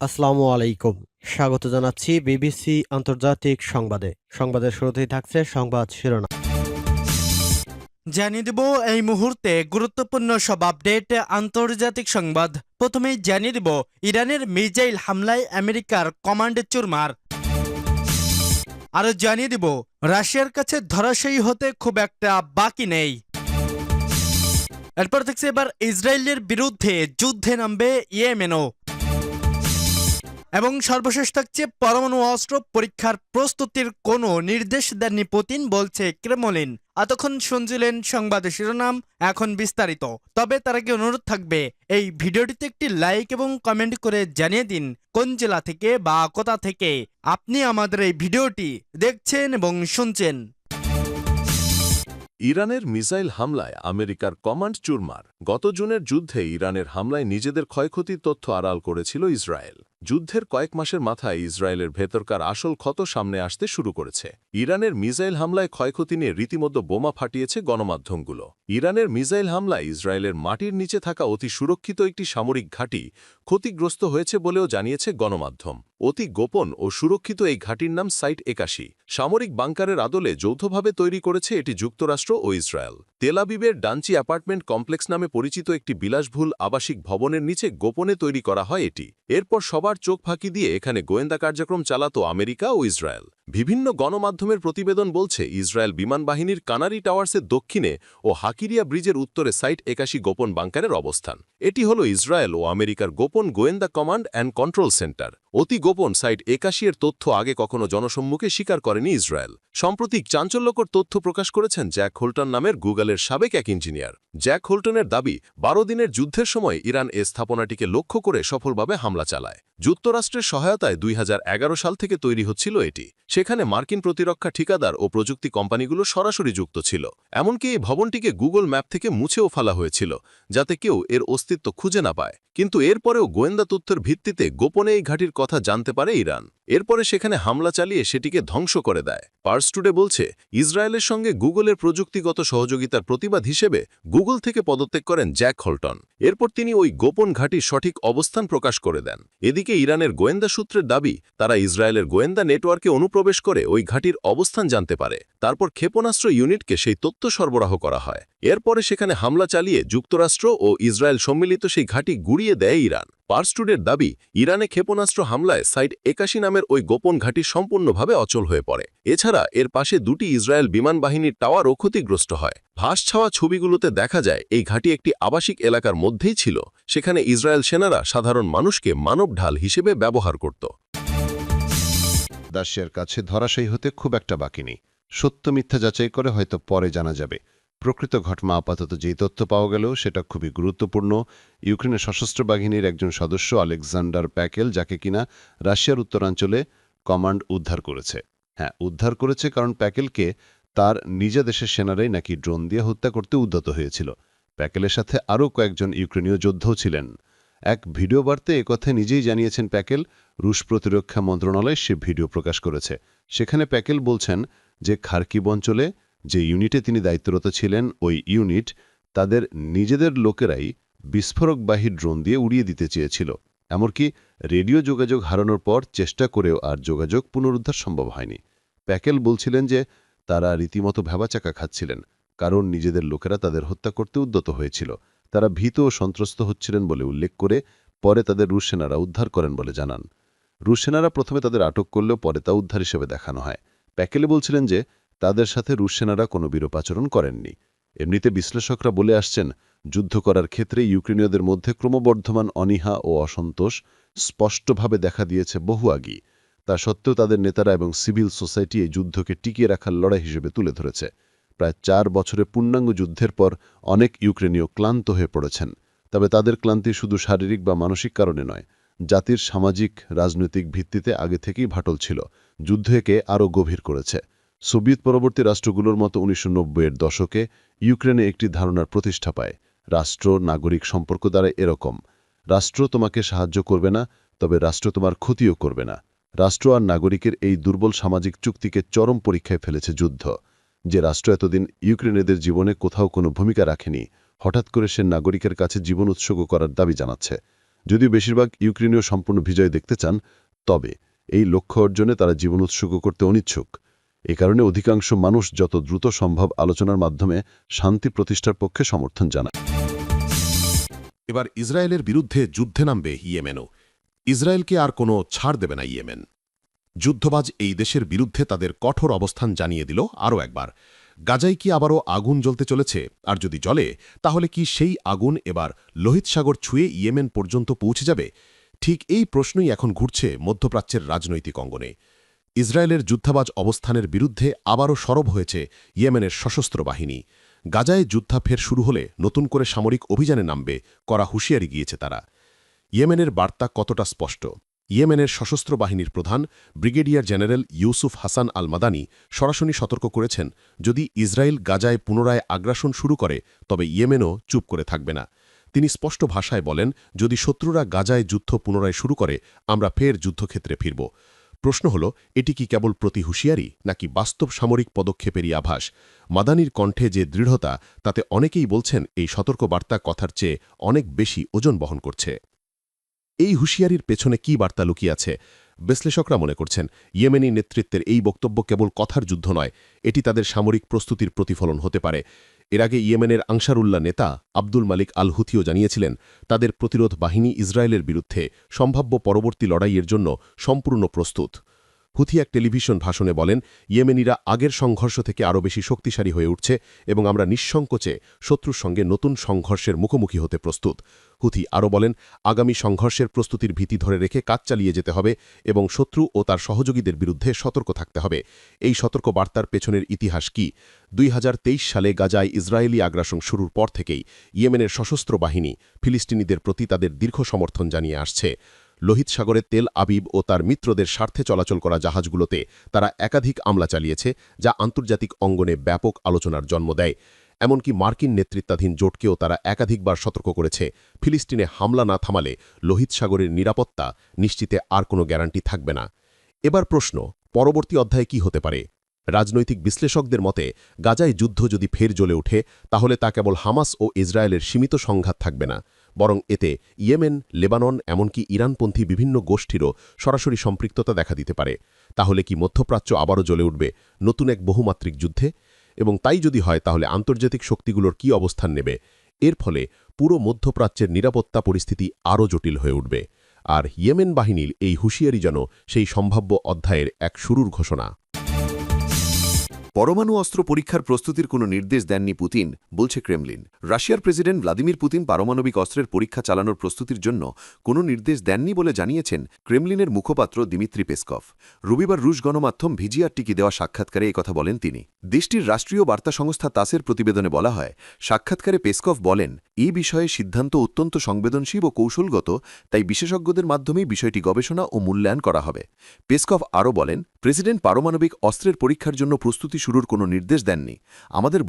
আসসালামু আলাইকুম। স্বাগত জানাচ্ছি বিবিসি আন্তর্জাতিক সংবাদে। সংবাদের শুরুতেই থাকছে সংবাদ শিরোনাম। জানিয়ে দেব এই মুহূর্তে গুরুত্বপূর্ণ সব আপডেট আন্তর্জাতিক সংবাদ। প্রথমেই জানিয়ে দেব ইরানের মিসাইল হামলায় আমেরিকার কমান্ড চুরমার। আরো জানিয়ে দেব রাশিয়ার কাছে ধরাশায়ী হতে খুব একটা বাকি নেই। এরপর দেখছি এবার ইসরায়েলের বিরুদ্ধে যুদ্ধে নামবে ইয়েমেনও। এবং সর্বশেষ থাকছে পরমাণু অস্ত্র পরীক্ষার প্রস্তুতির কোনো নির্দেশ দেননি পুতিন, বলছে ক্রেমলিন। এতক্ষণ শুনছিলেন সংবাদ শিরোনাম, এখন বিস্তারিত। তবে তার আগে অনুরোধ থাকবে এই ভিডিওটিতে একটি লাইক এবং কমেন্ট করে জানিয়ে দিন কোন জেলা থেকে বা কোথা থেকে আপনি আমাদের এই ভিডিওটি দেখছেন এবং শুনছেন। ইরানের মিসাইল হামলায় আমেরিকার কমান্ড চুরমার। গত জুনের যুদ্ধে ইরানের হামলায় নিজেদের ক্ষয়ক্ষতির তথ্য আড়াল করেছিল ইসরায়েল। যুদ্ধের কয়েক মাসের মাথায় ইসরায়েলের ভেতরকার আসল ক্ষত সামনে আসতে শুরু করেছে। ইরানের মিসাইল হামলায় ক্ষয়ক্ষতি নিয়ে রীতিমতো বোমা ফাটিয়েছে গণমাধ্যমগুলো। ইরানের মিসাইল হামলায় ইসরায়েলের মাটির নিচে থাকা অতি সুরক্ষিত একটি সামরিক ঘাঁটি ক্ষতিগ্রস্ত হয়েছে বলেও জানিয়েছে গণমাধ্যম। অতি গোপন ও সুরক্ষিত এই ঘাঁটির নাম সাইট ৮১। সামরিক বাংকারের আদলে যৌথভাবে তৈরি করেছে এটি যুক্তরাষ্ট্র ও ইসরায়েল। তেল আবিবের ডানচি অ্যাপার্টমেন্ট কমপ্লেক্স নামে পরিচিত একটি বিলাসবহুল আবাসিক ভবনের নিচে গোপনে তৈরি করা হয় এটি। এরপর সবার চোখ ফাঁকি দিয়ে এখানে গোয়েন্দা কার্যক্রম চালাত আমেরিকা ও ইসরায়েল। বিভিন্ন গণমাধ্যমের প্রতিবেদন বলছে ইসরায়েল বিমান বাহিনীর কানারি টাওয়ার্সের দক্ষিণে ও হাকিরিয়া ব্রিজের উত্তরে সাইট ৮১ গোপন বাংকারের অবস্থান। এটি হল ইসরায়েল ও আমেরিকার গোপন গোয়েন্দা কমান্ড অ্যান্ড কন্ট্রোল সেন্টার। অতি গোপন সাইট ৮১ এর তথ্য আগে কখনো জনসম্মুখে স্বীকার করেনি ইসরায়েল। সম্প্রতি চাঞ্চল্যকর তথ্য প্রকাশ করেছেন জ্যাক হোল্টন নামের গুগলের সাবেক এক ইঞ্জিনিয়ার। জ্যাক হোল্টনের দাবি ১২ দিনের যুদ্ধের সময় ইরান এ স্থাপনাটিকে লক্ষ্য করে সফলভাবে হামলা চালায়। যুক্তরাষ্ট্রের সহায়তায় ২০১১ সাল থেকে তৈরি হচ্ছিল এটি। সেখানে মার্কিন প্রতিরক্ষা ঠিকাদার ও প্রযুক্তি কোম্পানিগুলো সরাসরি যুক্ত ছিল। এমনকি এই ভবনটিকে গুগল ম্যাপ থেকে মুছেও ফেলা হয়েছিল, যাতে কেউ এর অস্তিত্ব খুঁজে না পায়। কিন্তু এরপরেও গোয়েন্দা তথ্যের ভিত্তিতে গোপনে এই ঘাঁটির কথা জানতে পারে ইরান। এরপরে সেখানে হামলা চালিয়ে সেটিকে ধ্বংস করে দেয়। পার্স টুডে বলছে ইসরায়েলের সঙ্গে গুগলের প্রযুক্তিগত সহযোগিতার প্রতিবাদ হিসেবে গুগল থেকে পদত্যাগ করেন জ্যাক হোল্টন। এরপর তিনি ওই গোপন ঘাঁটির সঠিক অবস্থান প্রকাশ করে দেন। এদিকে ইরানের গোয়েন্দা সূত্রের দাবি তারা ইসরায়েলের গোয়েন্দা নেটওয়ার্কে অনুপ্রবেশ করে ওই ঘাঁটির অবস্থান জানতে পারে। তারপর ক্ষেপণাস্ত্র ইউনিটকে সেই তথ্য সরবরাহ করা হয়। এরপরে সেখানে হামলা চালিয়ে যুক্তরাষ্ট্র ও ইসরায়েল সম্মিলিত সেই ঘাঁটি গুড়িয়ে দেয় ইরান। পার্স টুডের দাবি ইরানে ক্ষেপণাস্ত্র হামলায় সাইট ৮১ নামের ওই গোপন ঘাঁটি সম্পূর্ণভাবে অচল হয়ে পড়ে। এছাড়া এর পাশে দুটি ইসরায়েল বিমান বাহিনীর টাওয়ারও ক্ষতিগ্রস্ত হয়। ভাস ছাওয়া ছবিগুলোতে দেখা যায় এই ঘাঁটি একটি আবাসিক এলাকার মধ্যেই ছিল। সেখানে ইসরায়েল সেনারা সাধারণ মানুষকে মানব ঢাল হিসেবে ব্যবহার করত। রাশিয়ার কাছে ধরাশায়ী হতে খুব একটা বাকি নেই। সত্য মিথ্যা যাচাই করে হয়তো পরে জানা যাবে। প্রকৃত ঘটনা আপাতত যেই তথ্য পাওয়া গেল সেটা খুবই গুরুত্বপূর্ণ। ইউক্রেনের সশস্ত্র বাহিনীর একজন সদস্য আলেকজান্ডার প্যাকেল, যাকে কিনা রাশিয়ার উত্তরাঞ্চলে কমান্ড উদ্ধার করেছে। হ্যাঁ, উদ্ধার করেছে, কারণ প্যাকেলকে তার নিজ দেশের সেনারাই নাকি ড্রোন দিয়ে হত্যা করতে উদ্যত হয়েছিল। প্যাকেলের সাথে আরও কয়েকজন ইউক্রেনীয় যোদ্ধাও ছিলেন। এক ভিডিও বার্তে একথা নিজেই জানিয়েছেন প্যাকেল। রুশ প্রতিরক্ষা মন্ত্রণালয় সে ভিডিও প্রকাশ করেছে। সেখানে প্যাকেল বলছেন যে খার্কিভ অঞ্চলে যে ইউনিটে তিনি দায়িত্বরত ছিলেন, ওই ইউনিট তাদের নিজেদের লোকেরাই বিস্ফোরকবাহী ড্রোন দিয়ে উড়িয়ে দিতে চেয়েছিল। এমনকি রেডিও যোগাযোগ হারানোর পর চেষ্টা করেও আর যোগাযোগ পুনরুদ্ধার সম্ভব হয়নি। প্যাকেল বলছিলেন যে তারা রীতিমতো ভ্যাবাচাকা খাচ্ছিলেন, কারণ নিজেদের লোকেরা তাদের হত্যা করতে উদ্যত হয়েছিল। তারা ভীত ও সন্ত্রস্ত হচ্ছিলেন বলে উল্লেখ করে পরে তাদের রুশ সেনারা উদ্ধার করেন বলে জানান। রুশ সেনারা প্রথমে তাদের আটক করলেও পরে তা উদ্ধার হিসেবে দেখানো হয়। প্যাকেলে বলছিলেন যে তাদের সাথে রুশ সেনারা কোনো বিরূপ আচরণ করেননি। এমনিতে বিশ্লেষকরা বলে আসছেন, যুদ্ধ করার ক্ষেত্রে ইউক্রেনীয়দের মধ্যে ক্রমবর্ধমান অনীহা ও অসন্তোষ স্পষ্টভাবে দেখা দিয়েছে বহু আগেই। তা সত্ত্বেও তাদের নেতারা এবং সিভিল সোসাইটি এই যুদ্ধকে টিকিয়ে রাখার লড়াই হিসেবে তুলে ধরেছে। প্রায় ৪ বছরের পূর্ণাঙ্গ যুদ্ধের পর অনেক ইউক্রেনীয় ক্লান্ত হয়ে পড়েছেন। তবে তাদের ক্লান্তি শুধু শারীরিক বা মানসিক কারণে নয়, জাতির সামাজিক রাজনৈতিক ভিত্তিতে আগে থেকেই ভাটল ছিল। যুদ্ধ একে আরও গভীর করেছে। সোভিয়েত পরবর্তী রাষ্ট্রগুলোর মতো ১৯৯০-এর দশকে ইউক্রেনে একটি ধারণার প্রতিষ্ঠা পায়। রাষ্ট্র নাগরিক সম্পর্ক দ্বারা এরকম: রাষ্ট্র তোমাকে সাহায্য করবে না, তবে রাষ্ট্র তোমার ক্ষতিও করবে না। রাষ্ট্র আর নাগরিকের এই দুর্বল সামাজিক চুক্তিকে চরম পরীক্ষায় ফেলেছে যুদ্ধ। যে রাষ্ট্র এতদিন ইউক্রেনীয়দের জীবনে কোথাও কোনো ভূমিকা রাখেনি, হঠাৎ করে সে নাগরিকের কাছে জীবন উৎসর্গ করার দাবি জানাচ্ছে। যদিও বেশিরভাগ ইউক্রেনীয় সম্পূর্ণ বিজয় দেখতে চান, তবে এই লক্ষ্য অর্জনে তারা জীবন উৎসর্গ করতে অনিচ্ছুক। এ কারণে অধিকাংশ মানুষ যত দ্রুত সম্ভব আলোচনার মাধ্যমে শান্তি প্রতিষ্ঠার পক্ষে সমর্থন জানায়। এবার ইসরায়েলের বিরুদ্ধে যুদ্ধে নামবে ইয়েমেনও। ইসরায়েলকে আর কোনো ছাড় দেবে না ইয়েমেন। যুদ্ধবাজ এই দেশের বিরুদ্ধে তাদের কঠোর অবস্থান জানিয়ে দিল আরও একবার। গাজায় কি আবারও আগুন জ্বলতে চলেছে? আর যদি জ্বলে, তাহলে কি সেই আগুন এবার লোহিত সাগর ছুঁয়ে ইয়েমেন পর্যন্ত পৌঁছে যাবে? ঠিক এই প্রশ্নই এখন ঘুরছে মধ্যপ্রাচ্যের রাজনৈতিক অঙ্গনে। ইসরায়েলের যুদ্ধাবাজ অবস্থানের বিরুদ্ধে আবারও সরব হয়েছে ইয়েমেনের সশস্ত্র বাহিনী। গাজায় যুদ্ধা ফের শুরু হলে নতুন করে সামরিক অভিযানে নামবে করা হুঁশিয়ারি গিয়েছে তারা। ইয়েমেনের বার্তা কতটা স্পষ্ট? ইয়েমেনের সশস্ত্র বাহিনীর প্রধান ব্রিগেডিয়ার জেনারেল ইউসুফ হাসান আল মাদানি সরাসরি সতর্ক করেছেন, যদি ইসরায়েল গাজায় পুনরায় আগ্রাসন শুরু করে তবে ইয়েমেনও চুপ করে থাকবে না। তিনি স্পষ্ট ভাষায় বলেন, যদি শত্রুরা গাজায় যুদ্ধ পুনরায় শুরু করে আমরা ফের যুদ্ধক্ষেত্রে ফিরব। প্রশ্ন হল, এটি কি কেবল প্রতি হুঁশিয়ারি নাকি বাস্তব সামরিক পদক্ষেপেরই আভাস? মাদানির কণ্ঠে যে দৃঢ়তা, তাতে অনেকেই বলছেন এই সতর্কবার্তা কথার চেয়ে অনেক বেশি ওজন বহন করছে। এই হুঁশিয়ারির পেছনে কি বার্তা লুকিয়ে আছে? বিশ্লেষকরা মনে করছেন, ইয়েমেনি নেতৃত্বের এই বক্তব্য কেবল কথার যুদ্ধ নয়, এটি তাদের সামরিক প্রস্তুতির প্রতিফলন হতে পারে। এর আগে ইয়েমেনের আনসারুল্লাহ নেতা আব্দুল মালিক আল হুথিও জানিয়েছিলেন, তাদের প্রতিরোধ বাহিনী ইসরায়েলের বিরুদ্ধে সম্ভাব্য পরবর্তী লড়াইয়ের জন্য সম্পূর্ণ প্রস্তুত। হুথি এক টেলিভিশন ভাষণে বলেন, ইয়েমেনিরা আগের সংঘর্ষ থেকে আরও বেশি শক্তিশালী হয়ে উঠছে এবং আমরা নিঃসংকোচে শত্রুর সঙ্গে নতুন সংঘর্ষের মুখোমুখি হতে প্রস্তুত। হুথি আরও বলেন, আগামী সংঘর্ষের প্রস্তুতির ভীতি ধরে রেখে কাজ চালিয়ে যেতে হবে এবং শত্রু ও তার সহযোগীদের বিরুদ্ধে সতর্ক থাকতে হবে। এই সতর্ক বার্তার পেছনের ইতিহাস কি? 2023 সালে গাজায় ইসরায়েলি আগ্রাসন শুরুর পর থেকেই ইয়েমেনের সশস্ত্র বাহিনী ফিলিস্তিনিদের প্রতি তাদের দীর্ঘ সমর্থন জানিয়ে আসছে। লোহিত সাগরে তেল আবিব ও তার মিত্রদের স্বার্থে চলাচল করা জাহাজগুলোতে তারা একাধিক হামলা চালিয়েছে, যা আন্তর্জাতিক অঙ্গনে ব্যাপক আলোচনার জন্ম দেয়। এমনকি মার্কিন নেতৃত্বাধীন জোটকেও তারা একাধিকবার সতর্ক করেছে, ফিলিস্তিনে হামলা না থামালে লোহিত সাগরের নিরাপত্তা নিশ্চিতে আর কোনো গ্যারান্টি থাকবে না। এবার প্রশ্ন, পরবর্তী অধ্যায়ে কি হতে পারে? রাজনৈতিক বিশ্লেষকদের মতে, গাজায় যুদ্ধ যদি ফের জ্বলে ওঠে, তাহলে তা কেবল হামাস ও ইসরায়েলের সীমিত সংঘাত থাকবে না, বরং এতে ইয়েমেন, লেবানন, এমনকি ইরানপন্থী বিভিন্ন গোষ্ঠীরও সরাসরি সম্পৃক্ততা দেখা দিতে পারে। তাহলে কি মধ্যপ্রাচ্য আবারও জ্বলে উঠবে নতুন এক বহুমাত্রিক যুদ্ধে? এবং তাই যদি হয়, তাহলে আন্তর্জাতিক শক্তিগুলোর কি অবস্থান নেবে? এর ফলে পুরো মধ্যপ্রাচ্যের নিরাপত্তা পরিস্থিতি আরও জটিল হয়ে উঠবে। আর ইয়েমেন বাহিনীর এই হুঁশিয়ারি যেন সেই সম্ভাব্য অধ্যায়ের এক শুরুর ঘোষণা। পরমাণু অস্ত্র পরীক্ষার প্রস্তুতির কোনো নির্দেশ দেননি পুতিন, বলছে ক্রেমলিন। রাশিয়ার প্রেসিডেন্ট ভ্লাদিমির পুতিন পারমাণবিক অস্ত্রের পরীক্ষা চালানোর প্রস্তুতির জন্য কোনো নির্দেশ দেননি বলে জানিয়েছেন ক্রেমলিনের মুখপাত্র দিমিত্রি পেসকভ। রবিবার রুশ গণমাধ্যম ভিজিআরটিকে দেওয়া সাক্ষাৎকারে একথা বলেন তিনি। দেশটির রাষ্ট্রীয় বার্তা সংস্থা তাসের প্রতিবেদনে বলা হয়, সাক্ষাৎকারে পেসকভ বলেন, এই বিষয়ে সিদ্ধান্ত অত্যন্ত সংবেদনশীল ও কৌশলগত, তাই বিশেষজ্ঞদের মাধ্যমেই বিষয়টি গবেষণা ও মূল্যায়ন করা হবে। পেসকভ আরও বলেন, প্রেসিডেন্ট পারমাণবিক অস্ত্রের পরীক্ষার জন্য প্রস্তুতি শুরুর কোনো নির্দেশ দেননি। আমাদের